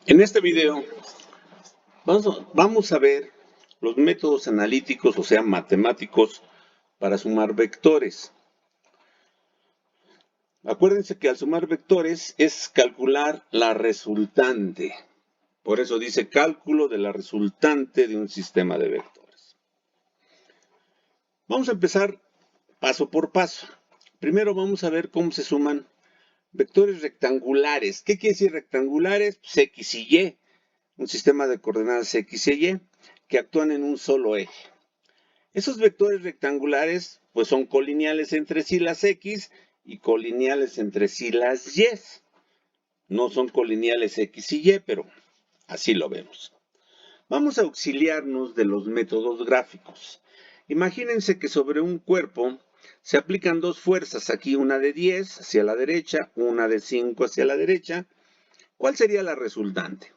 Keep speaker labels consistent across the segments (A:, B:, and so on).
A: En este video vamos a ver los métodos analíticos, o sea, matemáticos, para sumar vectores. Acuérdense que al sumar vectores es calcular la resultante. Por eso dice cálculo de la resultante de un sistema de vectores. Vamos a empezar paso por paso. Primero vamos a ver cómo se suman vectores rectangulares. ¿Qué quiere decir rectangulares? Pues X y Y. Un sistema de coordenadas X y Y que actúan en un solo eje. Esos vectores rectangulares pues son colineales entre sí las X y colineales entre sí las Y. No son colineales X y Y, pero así lo vemos. Vamos a auxiliarnos de los métodos gráficos. Imagínense que sobre un cuerpo se aplican dos fuerzas, aquí una de 10 hacia la derecha, una de 5 hacia la derecha. ¿Cuál sería la resultante?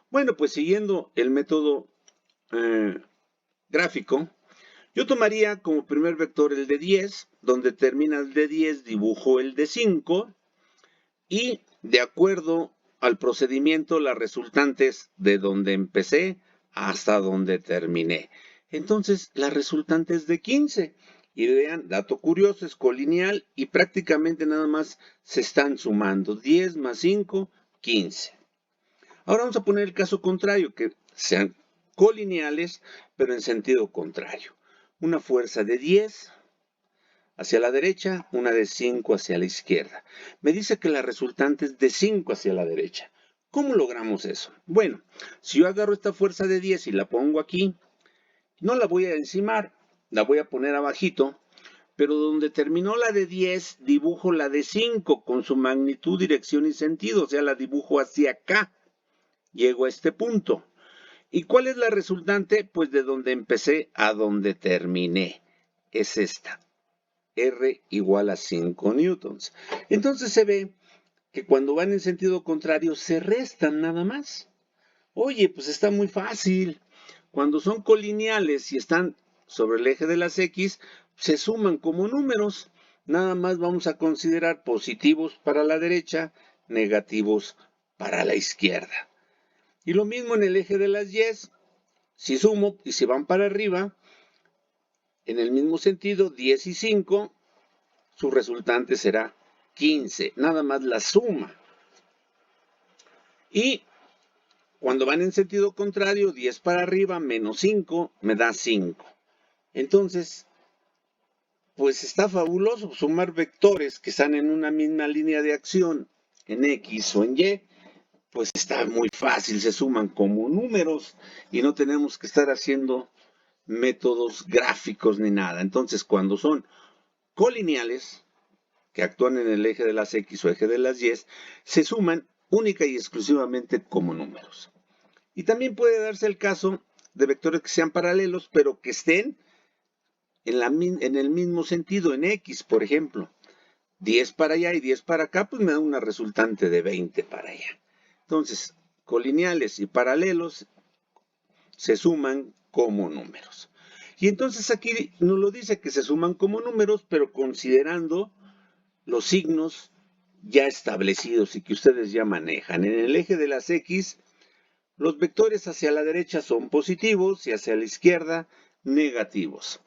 A: Bueno, pues siguiendo el método gráfico, yo tomaría como primer vector el de 10, donde termina el de 10 dibujo el de 5 y de acuerdo al procedimiento las resultantes de donde empecé hasta donde terminé. Entonces la resultante es de 15 y vean, dato curioso, es colineal y prácticamente nada más se están sumando 10 más 5, 15. Ahora vamos a poner el caso contrario, que sean colineales, pero en sentido contrario. Una fuerza de 10 hacia la derecha, una de 5 hacia la izquierda. Me dice que la resultante es de 5 hacia la derecha. ¿Cómo logramos eso? Bueno, si yo agarro esta fuerza de 10 y la pongo aquí, no la voy a encimar, la voy a poner abajito, pero donde terminó la de 10, dibujo la de 5 con su magnitud, dirección y sentido, o sea, la dibujo hacia acá. Llego a este punto. ¿Y cuál es la resultante? Pues de donde empecé a donde terminé. Es esta. R igual a 5 newtons. Entonces se ve que cuando van en sentido contrario se restan nada más. Oye, pues está muy fácil. Cuando son colineales y están sobre el eje de las X, se suman como números. Nada más vamos a considerar positivos para la derecha, negativos para la izquierda. Y lo mismo en el eje de las Y, si sumo y si van para arriba, en el mismo sentido, 10 y 5, su resultante será 15, nada más la suma. Y cuando van en sentido contrario, 10 para arriba menos 5 me da 5. Entonces, pues está fabuloso sumar vectores que están en una misma línea de acción, en X o en Y, pues está muy fácil, se suman como números y no tenemos que estar haciendo métodos gráficos ni nada. Entonces, cuando son colineales, que actúan en el eje de las X o eje de las Y, se suman única y exclusivamente como números. Y también puede darse el caso de vectores que sean paralelos, pero que estén en el mismo sentido, en X, por ejemplo. 10 para allá y 10 para acá, pues me da una resultante de 20 para allá. Entonces, colineales y paralelos se suman como números. Y entonces aquí nos lo dice que se suman como números, pero considerando los signos ya establecidos y que ustedes ya manejan. En el eje de las X, los vectores hacia la derecha son positivos y hacia la izquierda negativos.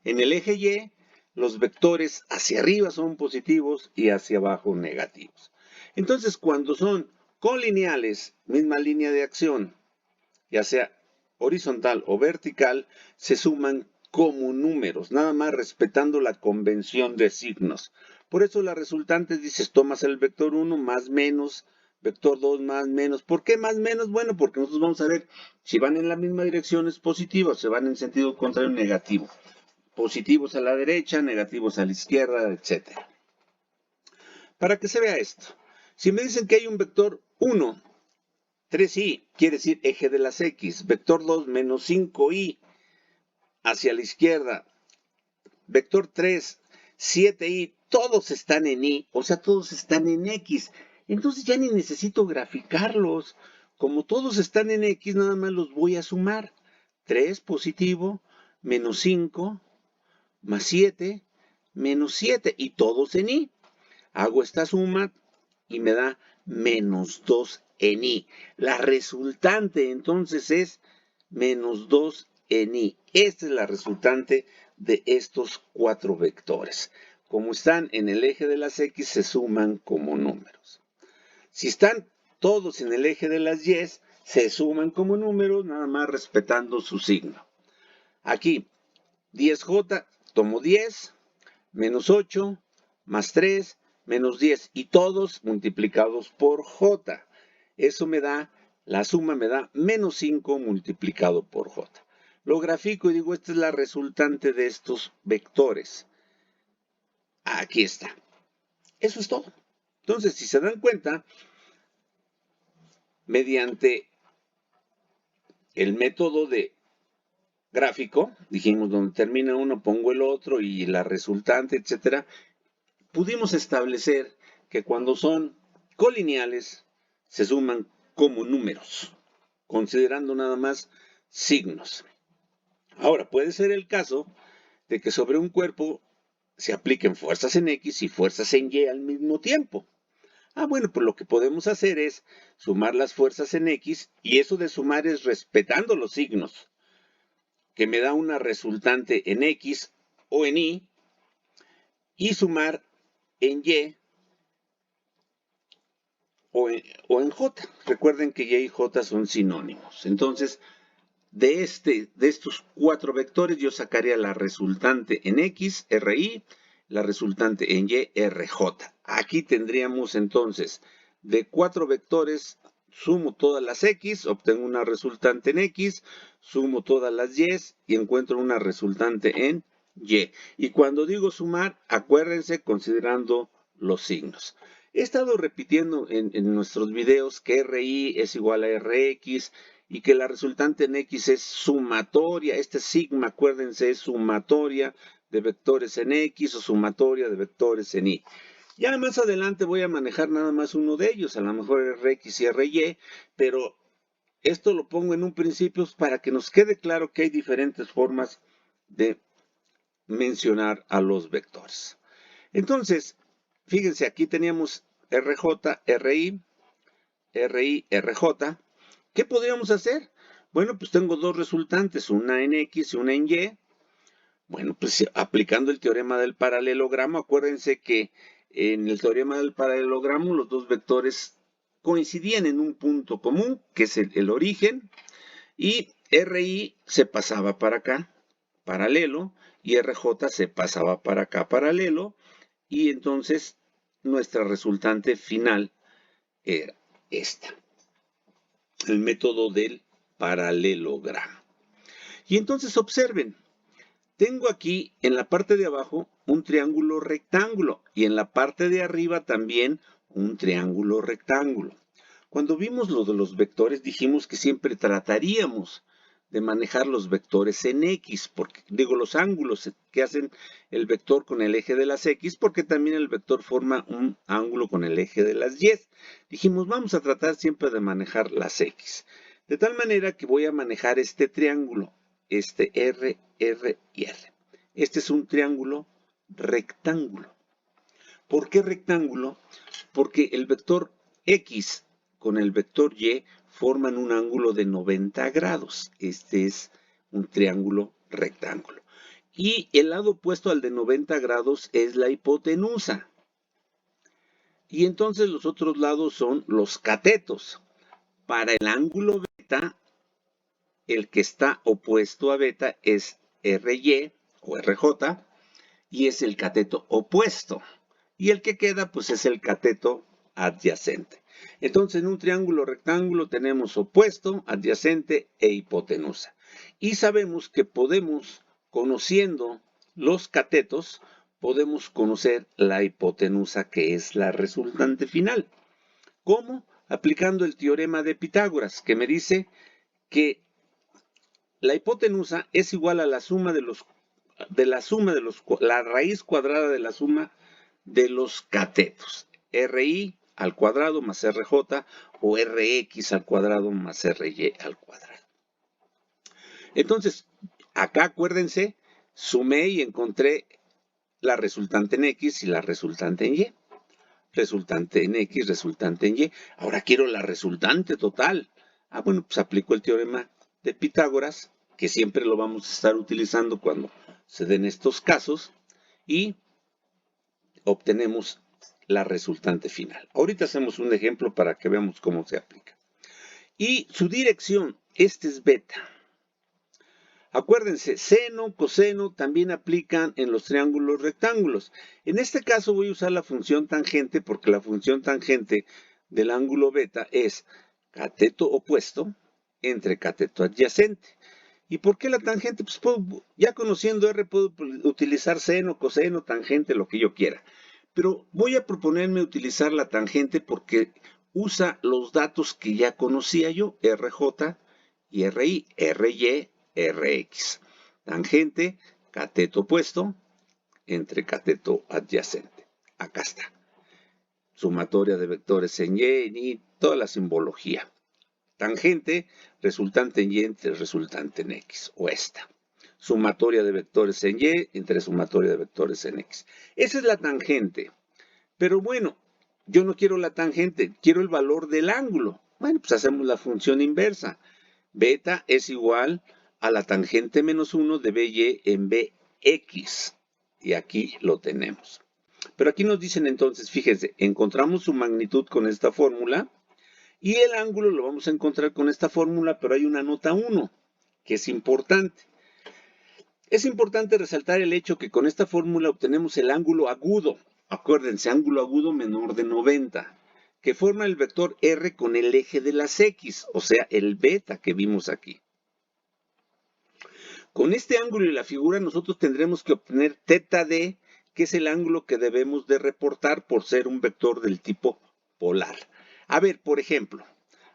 A: En el eje Y, los vectores hacia arriba son positivos y hacia abajo negativos. Entonces, cuando son colineales, misma línea de acción, ya sea horizontal o vertical, se suman como números, nada más respetando la convención de signos. Por eso la resultante dices, tomas el vector 1 más menos, vector 2 más menos. ¿Por qué más menos? Bueno, porque nosotros vamos a ver si van en la misma dirección es positivo, si van en sentido contrario negativo. Positivos a la derecha, negativos a la izquierda, etc. Para que se vea esto, si me dicen que hay un vector 1, 3i, quiere decir eje de las X, vector 2 menos 5i hacia la izquierda, vector 3, 7i, todos están en i, o sea, todos están en X. Entonces ya ni necesito graficarlos. Como todos están en X, nada más los voy a sumar. 3 positivo, menos 5, más 7, menos 7, y todos en i. Hago esta suma y me da menos 2 en I. La resultante entonces es menos 2 en I. Esta es la resultante de estos 4 vectores. Como están en el eje de las X, se suman como números. Si están todos en el eje de las Y, se suman como números, nada más respetando su signo. Aquí, 10J, tomo 10, menos 8, más 3, menos 10, y todos multiplicados por J. Eso me da, la suma me da menos 5 multiplicado por J. Lo grafico y digo, esta es la resultante de estos vectores. Aquí está. Eso es todo. Entonces, si se dan cuenta, mediante el método de gráfico, dijimos donde termina uno pongo el otro y la resultante, etcétera, pudimos establecer que cuando son colineales se suman como números, considerando nada más signos. Ahora, puede ser el caso de que sobre un cuerpo se apliquen fuerzas en X y fuerzas en Y al mismo tiempo. Bueno, pues lo que podemos hacer es sumar las fuerzas en X, y eso de sumar es respetando los signos, que me da una resultante en X o en Y, y sumar en Y o en J. Recuerden que Y y J son sinónimos. Entonces, de estos 4 vectores yo sacaría la resultante en X, RI, la resultante en Y, RJ. Aquí tendríamos entonces de 4 vectores, sumo todas las X, obtengo una resultante en X, sumo todas las Y y encuentro una resultante en Y. Y cuando digo sumar, acuérdense considerando los signos. He estado repitiendo en nuestros videos que RI es igual a RX, y que la resultante en X es sumatoria, este sigma, acuérdense, es sumatoria de vectores en X o sumatoria de vectores en Y. Ya más adelante voy a manejar nada más uno de ellos, a lo mejor Rx y Ry, pero esto lo pongo en un principio para que nos quede claro que hay diferentes formas de mencionar a los vectores. Entonces, fíjense, aquí teníamos RJ, RI, RI, RJ. ¿Qué podríamos hacer? Bueno, pues tengo dos resultantes, una en X y una en Y. Bueno, pues aplicando el teorema del paralelogramo, acuérdense que en el teorema del paralelogramo los dos vectores coincidían en un punto común, que es el origen, y RI se pasaba para acá, paralelo, y RJ se pasaba para acá, paralelo, y entonces nuestra resultante final era esta, el método del paralelogramo. Y entonces observen, tengo aquí en la parte de abajo un triángulo rectángulo y en la parte de arriba también un triángulo rectángulo. Cuando vimos lo de los vectores dijimos que siempre trataríamos de manejar los vectores en X, porque digo los ángulos que hacen el vector con el eje de las X, porque también el vector forma un ángulo con el eje de las Y. Dijimos, vamos a tratar siempre de manejar las X. De tal manera que voy a manejar este triángulo, este R, R y R. Este es un triángulo rectángulo. ¿Por qué rectángulo? Porque el vector X con el vector Y forman un ángulo de 90 grados. Este es un triángulo rectángulo. Y el lado opuesto al de 90 grados es la hipotenusa. Y entonces los otros lados son los catetos. Para el ángulo beta, el que está opuesto a beta es RY o RJ y es el cateto opuesto. Y el que queda pues es el cateto adyacente. Entonces en un triángulo rectángulo tenemos opuesto, adyacente e hipotenusa. Y sabemos que podemos, conociendo los catetos, podemos conocer la hipotenusa, que es la resultante final. ¿Cómo? Aplicando el teorema de Pitágoras, que me dice que la hipotenusa es igual a la la raíz cuadrada de la suma de los catetos. RI al cuadrado más RJ o RX al cuadrado más RY al cuadrado. Entonces, acá acuérdense, sumé y encontré la resultante en X y la resultante en Y. resultante en X, resultante en Y. Ahora quiero la resultante total. Bueno, pues aplico el teorema de Pitágoras, que siempre lo vamos a estar utilizando cuando se den estos casos, y obtenemos la resultante final. Ahorita hacemos un ejemplo para que veamos cómo se aplica. Y su dirección, este es beta. Acuérdense, seno, coseno también aplican en los triángulos rectángulos. En este caso voy a usar la función tangente porque la función tangente del ángulo beta es cateto opuesto entre cateto adyacente. ¿Y por qué la tangente? Pues ya conociendo R puedo utilizar seno, coseno, tangente, lo que yo quiera. Pero voy a proponerme utilizar la tangente porque usa los datos que ya conocía yo, RJ y RI, RY, Rx. Tangente, cateto opuesto entre cateto adyacente. Acá está. Sumatoria de vectores en Y, en Y, toda la simbología. Tangente, resultante en Y entre resultante en X, o esta. Sumatoria de vectores en Y entre sumatoria de vectores en X. Esa es la tangente. Pero bueno, yo no quiero la tangente, quiero el valor del ángulo. Bueno, pues hacemos la función inversa. Beta es igual a la tangente menos 1 de BY en BX. Y aquí lo tenemos. Pero aquí nos dicen entonces, fíjense, encontramos su magnitud con esta fórmula y el ángulo lo vamos a encontrar con esta fórmula, pero hay una nota 1 que es importante. Es importante resaltar el hecho que con esta fórmula obtenemos el ángulo agudo. Acuérdense, ángulo agudo menor de 90, que forma el vector R con el eje de las X, o sea, el beta que vimos aquí. Con este ángulo y la figura nosotros tendremos que obtener θ d, que es el ángulo que debemos de reportar por ser un vector del tipo polar. A ver, por ejemplo,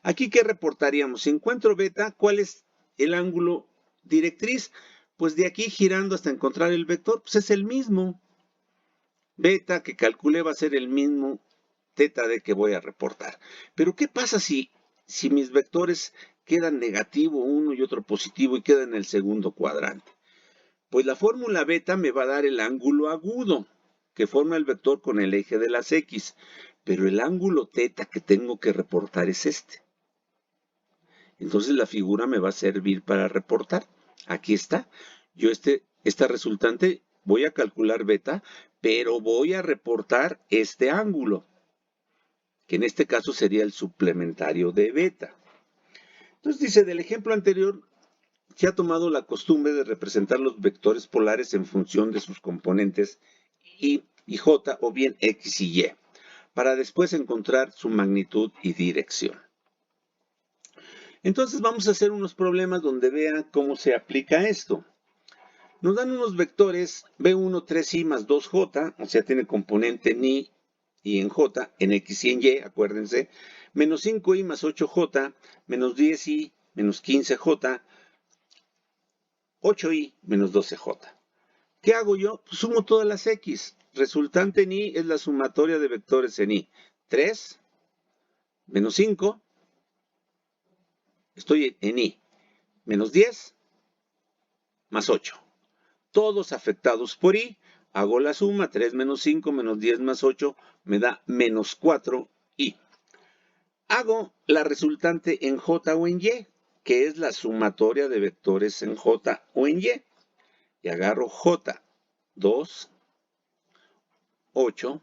A: aquí ¿qué reportaríamos? Si encuentro beta, ¿cuál es el ángulo directriz? Pues de aquí girando hasta encontrar el vector, pues es el mismo. Beta que calculé va a ser el mismo θ d que voy a reportar. Pero ¿qué pasa si mis vectores quedan negativo uno y otro positivo y quedan en el segundo cuadrante? Pues la fórmula beta me va a dar el ángulo agudo, que forma el vector con el eje de las X. Pero el ángulo θ que tengo que reportar es este. Entonces la figura me va a servir para reportar. Aquí está. Yo esta resultante voy a calcular beta, pero voy a reportar este ángulo, que en este caso sería el suplementario de beta. Entonces dice, del ejemplo anterior, se ha tomado la costumbre de representar los vectores polares en función de sus componentes I y J, o bien X y Y, para después encontrar su magnitud y dirección. Entonces vamos a hacer unos problemas donde vean cómo se aplica esto. Nos dan unos vectores B1, 3i más 2j, o sea, tiene componente en i y en j, en x y en y, acuérdense, menos 5i más 8j, menos 10i, menos 15j, 8i, menos 12j. ¿Qué hago yo? Pues sumo todas las x. Resultante en i es la sumatoria de vectores en i. 3 menos 5, estoy en i, menos 10 más 8. Todos afectados por i, hago la suma, 3 menos 5 menos 10 más 8 me da menos 4i. Hago la resultante en j o en y, que es la sumatoria de vectores en j o en y. Y agarro j, 2, 8,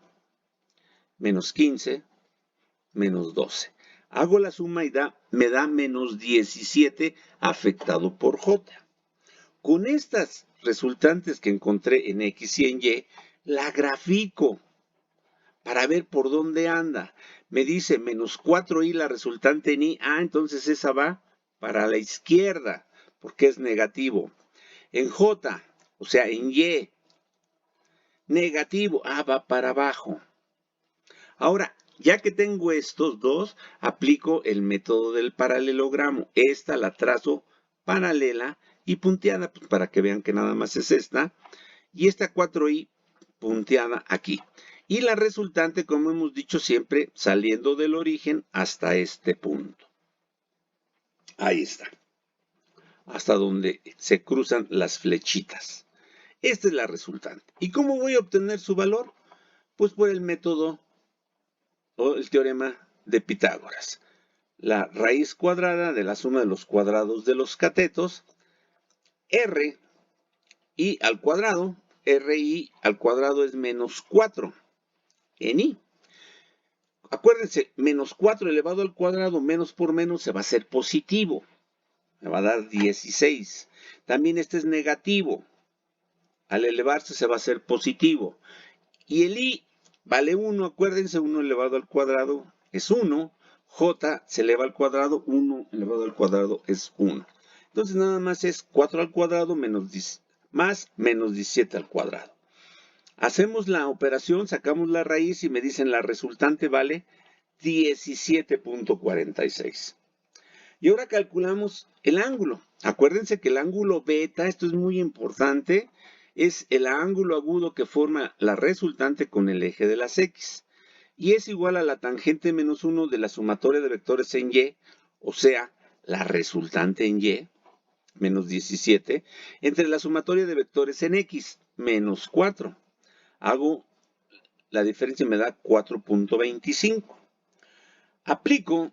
A: menos 15, menos 12. Hago la suma y me da menos 17 afectado por j. Con estas resultantes que encontré en X y en Y, la grafico para ver por dónde anda. Me dice menos 4i la resultante en i. Entonces esa va para la izquierda, porque es negativo. En J, o sea, en Y, negativo. Va para abajo. Ahora, ya que tengo estos dos, aplico el método del paralelogramo. Esta la trazo paralela y punteada, pues para que vean que nada más es esta. Y esta 4i punteada aquí. Y la resultante, como hemos dicho siempre, saliendo del origen hasta este punto. Ahí está. Hasta donde se cruzan las flechitas. Esta es la resultante. ¿Y cómo voy a obtener su valor? Pues por el método o el teorema de Pitágoras. La raíz cuadrada de la suma de los cuadrados de los catetos, r i al cuadrado, ri al cuadrado es menos 4 en i. Acuérdense, menos 4 elevado al cuadrado, menos por menos, se va a hacer positivo. Me va a dar 16. También este es negativo. Al elevarse se va a hacer positivo. Y el i vale 1, acuérdense, 1 elevado al cuadrado es 1. J se eleva al cuadrado, 1 elevado al cuadrado es 1. Entonces nada más es 4 al cuadrado más menos 17 al cuadrado. Hacemos la operación, sacamos la raíz y me dicen la resultante vale 17.46. Y ahora calculamos el ángulo. Acuérdense que el ángulo beta, esto es muy importante, es el ángulo agudo que forma la resultante con el eje de las X. Y es igual a la tangente menos 1 de la sumatoria de vectores en Y, o sea, la resultante en Y, menos 17, entre la sumatoria de vectores en X, menos 4. Hago la diferencia y me da 4.25. Aplico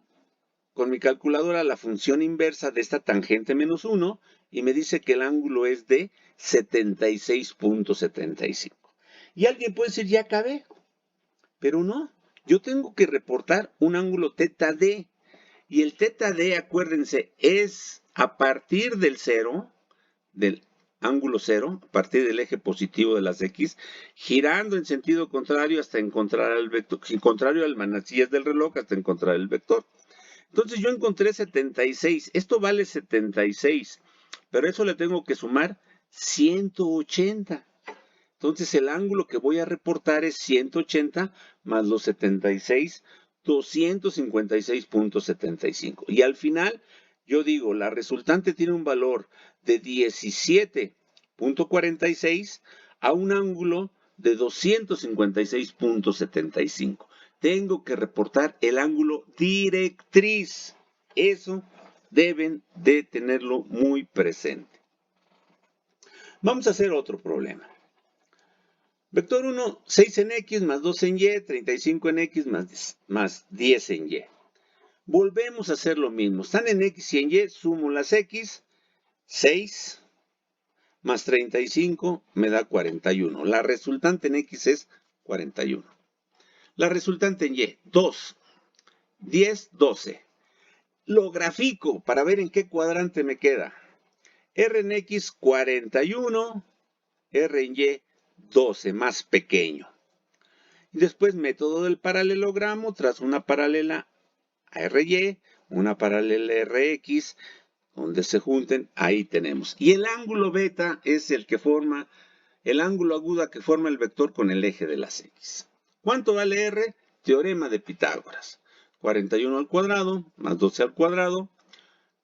A: con mi calculadora la función inversa de esta tangente menos 1 y me dice que el ángulo es de 76.75. Y alguien puede decir, ya acabé, pero no. Yo tengo que reportar un ángulo teta D. Y el teta D, acuérdense, es a partir del cero, del ángulo cero, a partir del eje positivo de las X, girando en sentido contrario hasta encontrar el vector, contrario al manecillas del reloj hasta encontrar el vector. Entonces yo encontré 76, esto vale 76, pero eso le tengo que sumar 180. Entonces el ángulo que voy a reportar es 180 más los 76, 256.75. Y al final yo digo, la resultante tiene un valor de 17.46 a un ángulo de 256.75. Tengo que reportar el ángulo directriz. Eso deben de tenerlo muy presente. Vamos a hacer otro problema. Vector 1, 6 en X más 2 en Y, 35 en X más 10 en Y. Volvemos a hacer lo mismo. Están en X y en Y, sumo las X, 6 más 35 me da 41. La resultante en X es 41. La resultante en Y, 2, 10, 12. Lo grafico para ver en qué cuadrante me queda. R en X, 41, R en Y, 12, más pequeño. Y después método del paralelogramo, trazo una paralela a RY, una paralela a RX, donde se junten, ahí tenemos. Y el ángulo beta es el que forma, el ángulo agudo que forma el vector con el eje de las X. ¿Cuánto vale R? Teorema de Pitágoras. 41 al cuadrado más 12 al cuadrado.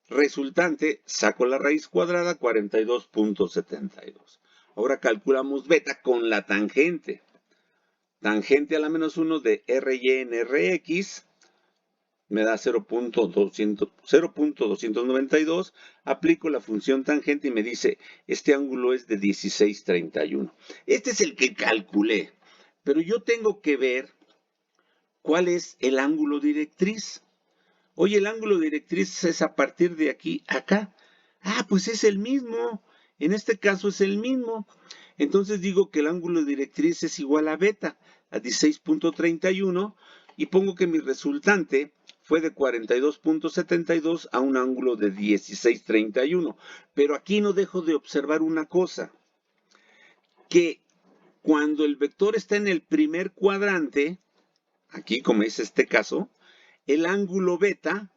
A: Resultante, saco la raíz cuadrada, 42.72. Ahora calculamos beta con la tangente. Tangente a la menos 1 de RY en RX me da 0.292. Aplico la función tangente y me dice, este ángulo es de 16.31. Este es el que calculé, pero yo tengo que ver cuál es el ángulo directriz. Oye, el ángulo directriz es a partir de aquí a acá. Ah, pues es el mismo. En este caso es el mismo. Entonces digo que el ángulo directriz es igual a beta, a 16.31, y pongo que mi resultante fue de 42.72 a un ángulo de 16.31. Pero aquí no dejo de observar una cosa, que cuando el vector está en el primer cuadrante, aquí como es este caso, el ángulo beta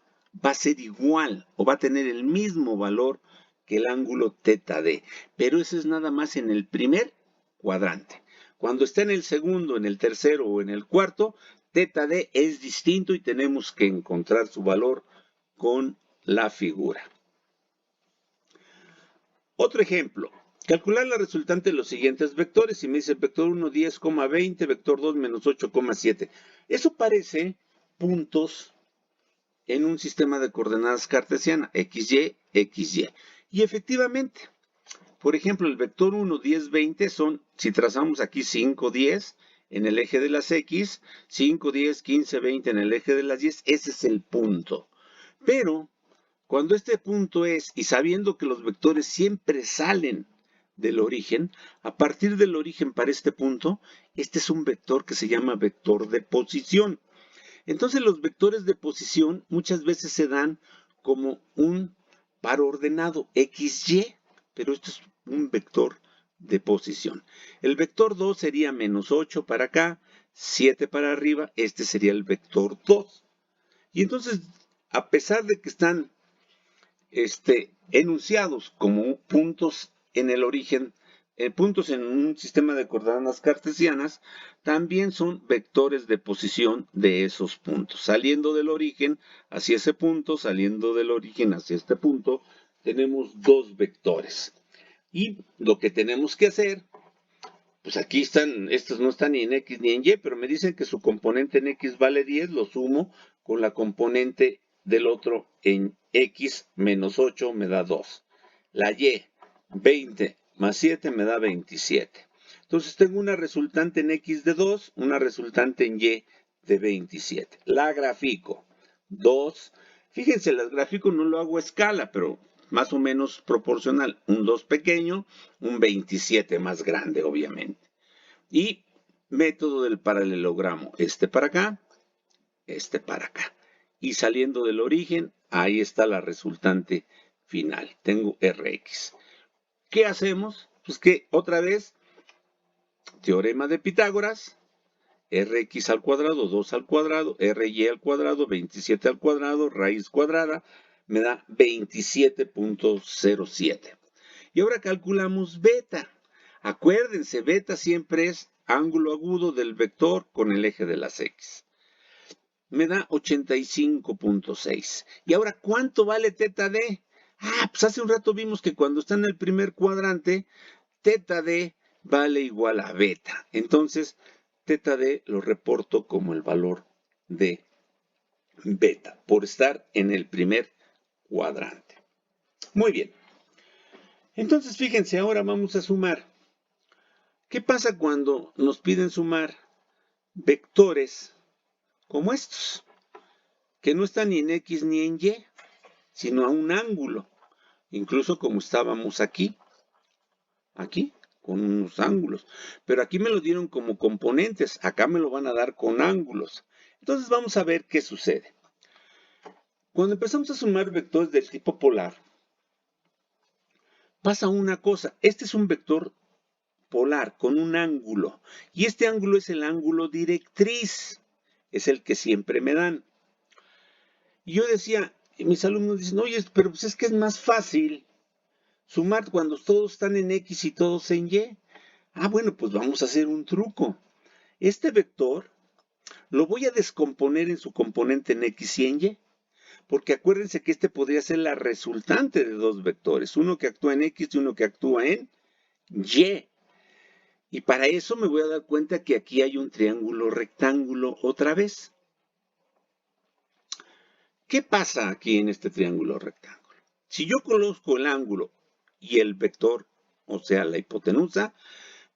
A: va a ser igual o va a tener el mismo valor que el ángulo teta D, pero eso es nada más en el primer cuadrante. Cuando está en el segundo, en el tercero o en el cuarto, teta D es distinto y tenemos que encontrar su valor con la figura. Otro ejemplo, calcular la resultante de los siguientes vectores. Si me dice vector 1, 10,20, vector 2, menos 8,7. Eso parece puntos en un sistema de coordenadas cartesiana, XY, XY. Y efectivamente, por ejemplo, el vector 1, 10, 20 son, si trazamos aquí 5, 10, en el eje de las X, 5, 10, 15, 20 en el eje de las 10, ese es el punto. Pero cuando este punto es, y sabiendo que los vectores siempre salen del origen, a partir del origen para este punto, este es un vector que se llama vector de posición. Entonces los vectores de posición muchas veces se dan como un par ordenado XY, pero esto es un vector de posición. El vector 2 sería menos 8 para acá, 7 para arriba, este sería el vector 2. Y entonces, a pesar de que están enunciados como puntos en el origen, puntos en un sistema de coordenadas cartesianas, también son vectores de posición de esos puntos. Saliendo del origen hacia ese punto, saliendo del origen hacia este punto, tenemos dos vectores. Y lo que tenemos que hacer, pues aquí están, estos no están ni en X ni en Y, pero me dicen que su componente en X vale 10, lo sumo con la componente del otro en X menos 8 me da 2. La Y, 20 más 7 me da 27. Entonces tengo una resultante en X de 2, una resultante en Y de 27. La grafico. 2. Fíjense, las grafico no lo hago a escala, pero más o menos proporcional. Un 2 pequeño, un 27 más grande, obviamente. Y método del paralelogramo. Este para acá, este para acá. Y saliendo del origen, ahí está la resultante final. Tengo Rx. ¿Qué hacemos? Pues que otra vez, teorema de Pitágoras, Rx al cuadrado, 2 al cuadrado, Ry al cuadrado, 27 al cuadrado, raíz cuadrada, me da 27.07. Y ahora calculamos beta. Acuérdense, beta siempre es ángulo agudo del vector con el eje de las X. Me da 85.6. Y ahora, ¿cuánto vale teta D? Pues hace un rato vimos que cuando está en el primer cuadrante, teta D vale igual a beta. Entonces, teta D lo reporto como el valor de beta, por estar en el primer cuadrante. Muy bien. Entonces, fíjense, ahora vamos a sumar. ¿Qué pasa cuando nos piden sumar vectores como estos? Que no están ni en X ni en Y, sino a un ángulo. Incluso como estábamos aquí, con unos ángulos. Pero aquí me lo dieron como componentes, acá me lo van a dar con ángulos. Entonces vamos a ver qué sucede. Cuando empezamos a sumar vectores del tipo polar, pasa una cosa. Este es un vector polar con un ángulo. Y este ángulo es el ángulo directriz. Es el que siempre me dan. Y yo decía, y mis alumnos dicen, oye, pero pues es que es más fácil sumar cuando todos están en X y todos en Y. Bueno, pues vamos a hacer un truco. Este vector lo voy a descomponer en su componente en X y en Y. Porque acuérdense que este podría ser la resultante de dos vectores. Uno que actúa en X y uno que actúa en Y. Y para eso me voy a dar cuenta que aquí hay un triángulo rectángulo otra vez. ¿Qué pasa aquí en este triángulo rectángulo? Si yo conozco el ángulo y el vector, o sea, la hipotenusa,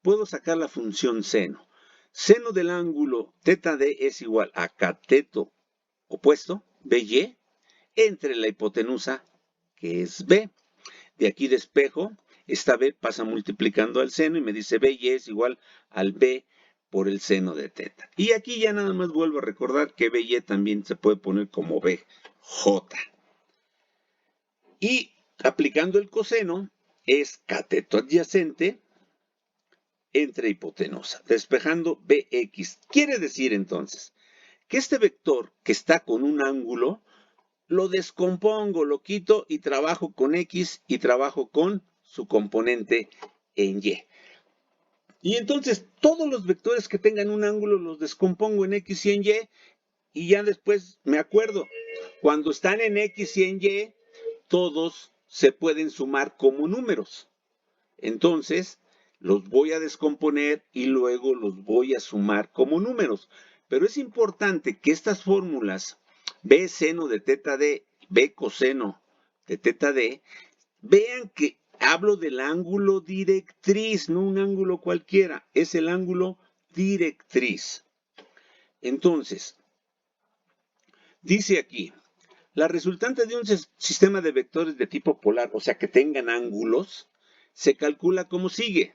A: puedo sacar la función seno. Seno del ángulo teta D es igual a cateto opuesto, BY, entre la hipotenusa, que es B. De aquí despejo, esta B pasa multiplicando al seno y me dice BY es igual al B por el seno de teta. Y aquí ya nada más vuelvo a recordar que BY también se puede poner como BJ. Y aplicando el coseno, es cateto adyacente entre hipotenusa, despejando BX. Quiere decir entonces que este vector que está con un ángulo, lo descompongo, lo quito y trabajo con X y trabajo con su componente en Y. Y entonces todos los vectores que tengan un ángulo los descompongo en X y en y ya después me acuerdo, cuando están en X y en Y, todos se pueden sumar como números. Entonces, los voy a descomponer y luego los voy a sumar como números. Pero es importante que estas fórmulas, B seno de teta D, B coseno de teta D, vean que hablo del ángulo directriz, no un ángulo cualquiera, es el ángulo directriz. Entonces, dice aquí, la resultante de un sistema de vectores de tipo polar, o sea que tengan ángulos, se calcula como sigue.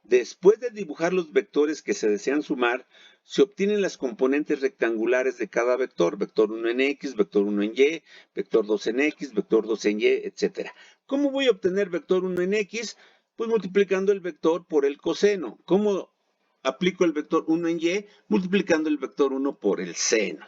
A: Después de dibujar los vectores que se desean sumar, se obtienen las componentes rectangulares de cada vector, vector 1 en X, vector 1 en Y, vector 2 en X, vector 2 en Y, etc. ¿Cómo voy a obtener vector 1 en X? Pues multiplicando el vector por el coseno. ¿Cómo aplico el vector 1 en Y? Multiplicando el vector 1 por el seno.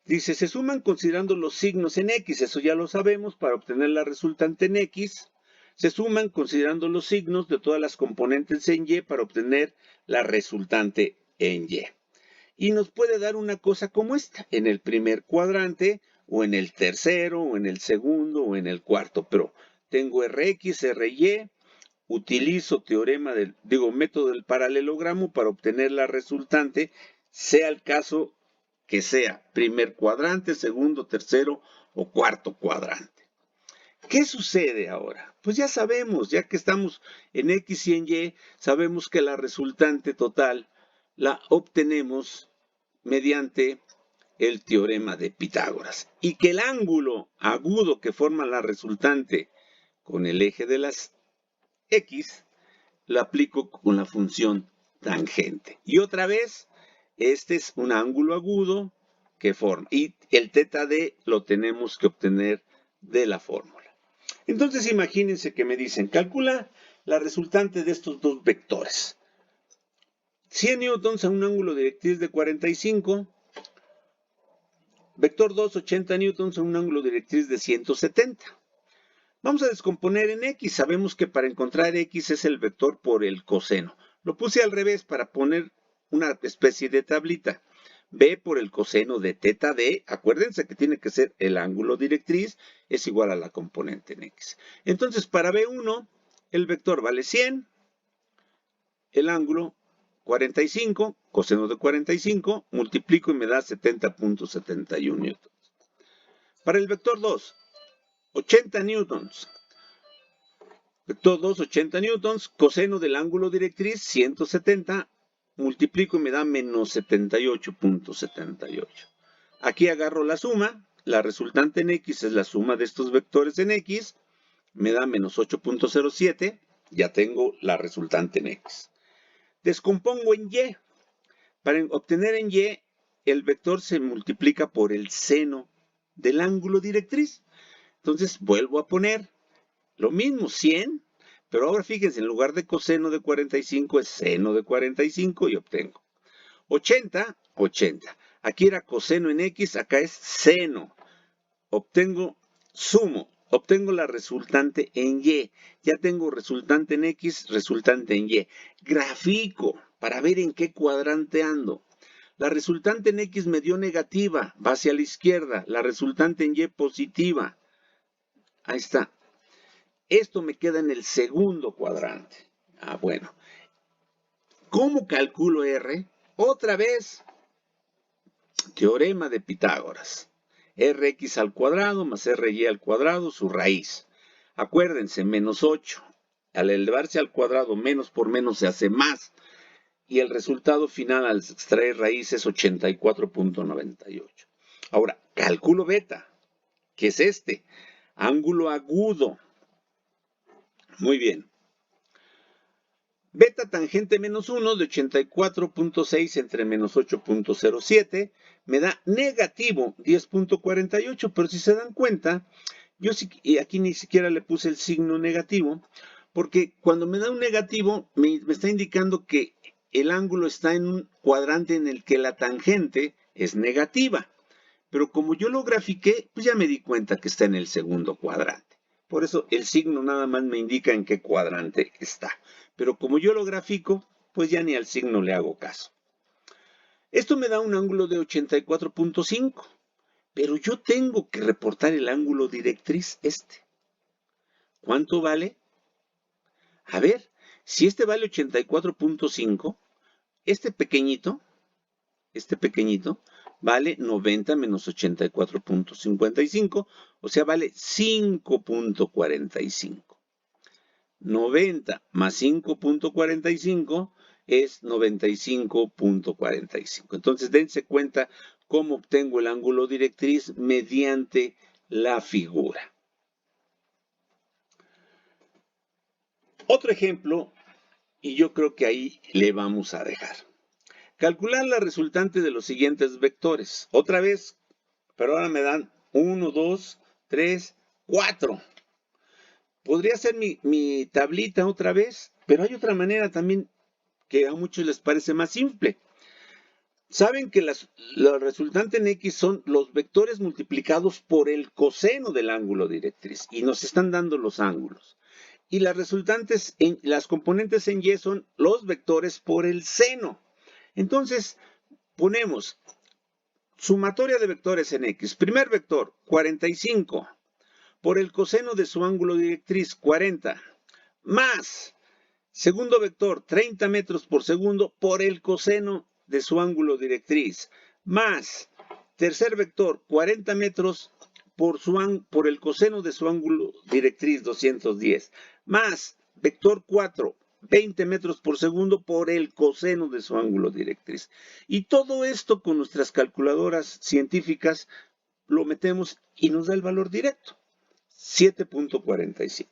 A: Dice, se suman considerando los signos en X, eso ya lo sabemos, para obtener la resultante en X. Se suman considerando los signos de todas las componentes en Y para obtener la resultante en Y. Y nos puede dar una cosa como esta, en el primer cuadrante, o en el tercero, o en el segundo, o en el cuarto. Pero tengo Rx, Ry, utilizo método del paralelogramo para obtener la resultante, sea el caso que sea primer cuadrante, segundo, tercero o cuarto cuadrante. ¿Qué sucede ahora? Pues ya sabemos, ya que estamos en X y en Y, sabemos que la resultante total la obtenemos mediante el teorema de Pitágoras y que el ángulo agudo que forma la resultante con el eje de las X lo aplico con la función tangente. Y otra vez, este es un ángulo agudo que forma y el teta d lo tenemos que obtener de la fórmula. Entonces imagínense que me dicen, calcula la resultante de estos dos vectores. 100 newtons a un ángulo directriz de 45, vector 2, 80 newtons a un ángulo directriz de 170. Vamos a descomponer en X. Sabemos que para encontrar X es el vector por el coseno. Lo puse al revés para poner una especie de tablita. B por el coseno de teta D, acuérdense que tiene que ser el ángulo directriz, es igual a la componente en X. Entonces, para B1, el vector vale 100, el ángulo 45, coseno de 45, multiplico y me da 70.71 newtons. Para el vector 2, 80 newtons. Vector 2, 80 newtons, coseno del ángulo directriz, 170, multiplico y me da menos 78.78. Aquí agarro la suma, la resultante en X es la suma de estos vectores en X, me da menos 8.07, ya tengo la resultante en X. Descompongo en Y. Para obtener en Y, el vector se multiplica por el seno del ángulo directriz. Entonces vuelvo a poner lo mismo, 100, pero ahora fíjense, en lugar de coseno de 45 es seno de 45 y obtengo 80, 80. Aquí era coseno en X, acá es seno. Obtengo la resultante en Y. Ya tengo resultante en X, resultante en Y. Grafico para ver en qué cuadrante ando. La resultante en X me dio negativa, va hacia la izquierda. La resultante en Y positiva. Ahí está. Esto me queda en el segundo cuadrante. Bueno. ¿Cómo calculo R? Otra vez, teorema de Pitágoras. Rx al cuadrado más Ry al cuadrado, su raíz. Acuérdense, menos 8. Al elevarse al cuadrado, menos por menos se hace más. Y el resultado final al extraer raíz es 84.98. Ahora, calculo beta, que es este. Ángulo agudo. Muy bien. Beta tangente menos 1 de 84.6 entre menos 8.07 me da negativo 10.48, pero si se dan cuenta, yo aquí ni siquiera le puse el signo negativo, porque cuando me da un negativo me está indicando que el ángulo está en un cuadrante en el que la tangente es negativa. Pero como yo lo grafiqué, pues ya me di cuenta que está en el segundo cuadrante. Por eso el signo nada más me indica en qué cuadrante está. Pero como yo lo grafico, pues ya ni al signo le hago caso. Esto me da un ángulo de 84.5. Pero yo tengo que reportar el ángulo directriz este. ¿Cuánto vale? A ver, si este vale 84.5, este pequeñito, vale 90 menos 84.55, o sea, vale 5.45. 90 más 5.45 es 95.45. Entonces, dense cuenta cómo obtengo el ángulo directriz mediante la figura. Otro ejemplo, y yo creo que ahí le vamos a dejar. Calcular la resultante de los siguientes vectores. Otra vez, pero ahora me dan 1, 2, 3, 4. Podría ser mi tablita otra vez, pero hay otra manera también que a muchos les parece más simple. Saben que la resultante en X son los vectores multiplicados por el coseno del ángulo directriz y nos están dando los ángulos. Y las resultantes, las componentes en Y son los vectores por el seno. Entonces, ponemos sumatoria de vectores en X. Primer vector, 45, por el coseno de su ángulo directriz, 40, más segundo vector, 30 metros por segundo, por el coseno de su ángulo directriz, más tercer vector, 40 metros por el coseno de su ángulo directriz, 210, más vector 4, 20 metros por segundo por el coseno de su ángulo directriz. Y todo esto con nuestras calculadoras científicas lo metemos y nos da el valor directo, 7.47.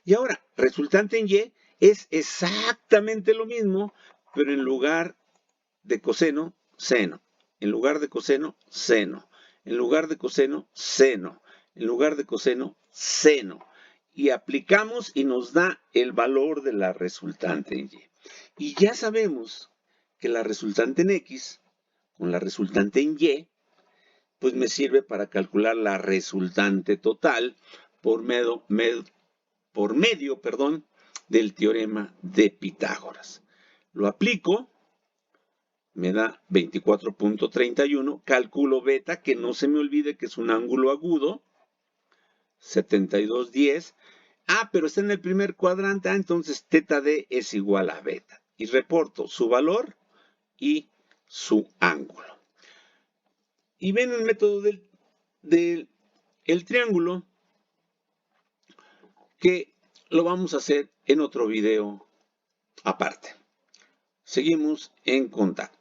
A: Y ahora, resultante en Y es exactamente lo mismo, pero en lugar de coseno, seno. En lugar de coseno, seno. En lugar de coseno, seno. En lugar de coseno, seno. Y aplicamos y nos da el valor de la resultante en Y. Y ya sabemos que la resultante en X con la resultante en Y, pues me sirve para calcular la resultante total por medio, del teorema de Pitágoras. Lo aplico, me da 24.31, calculo beta, que no se me olvide que es un ángulo agudo, 72.10. Pero está en el primer cuadrante, entonces teta D es igual a beta. Y reporto su valor y su ángulo. Y ven el método del triángulo, que lo vamos a hacer en otro video aparte. Seguimos en contacto.